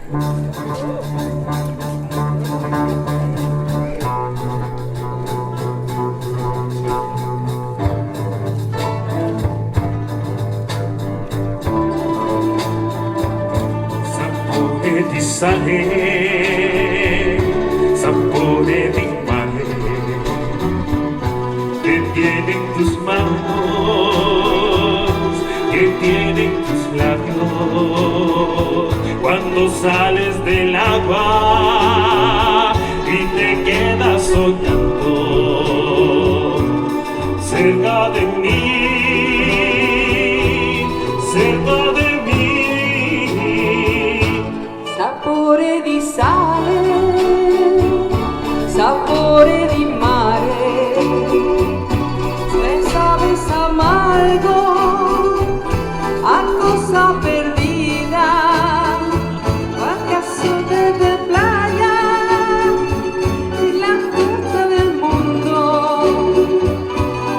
Sapore di sale, sapore di mare, que tienen tus manos, que tienen tus labios, cuando sales del agua y te quedas soñando cerca de mí, cerca de mí. Sapore di sale, sapore di mare, sabes amargo, a cosa perdida, acaso desde playa y la puerta del mundo,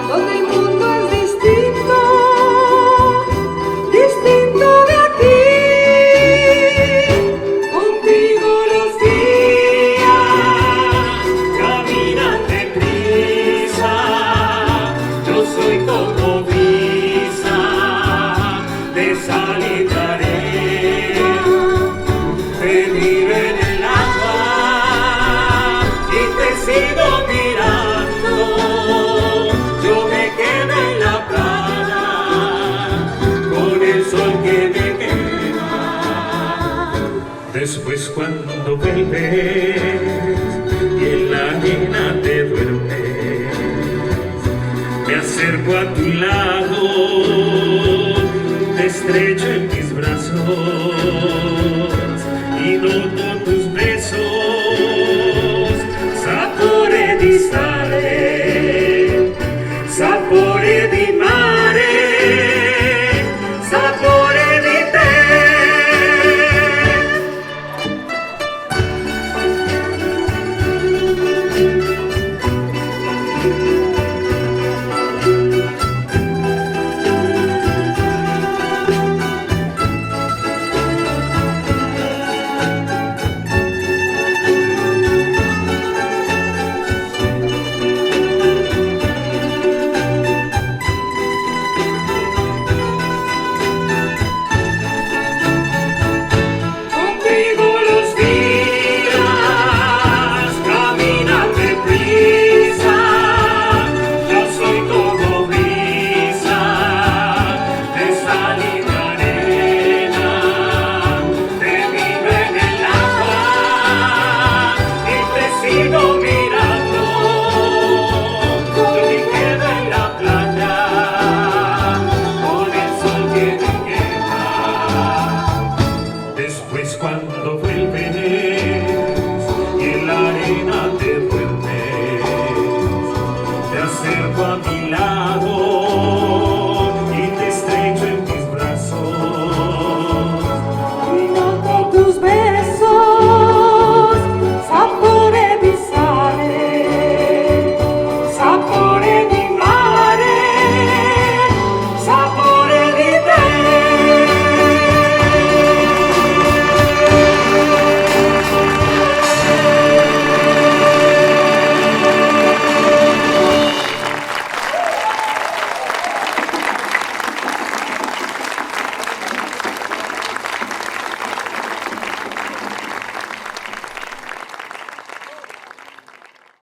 donde el mundo es distinto, distinto de aquí. Contigo los días Caminan deprisa, yo soy como brisa de sal y de arena, te vive en el agua y te sigo mirando, yo me quedo en la playa con el sol que me quema. Después cuando vuelves y en la arena te duermes, me acerco a tu lado, te estrecho en mis brazos y noto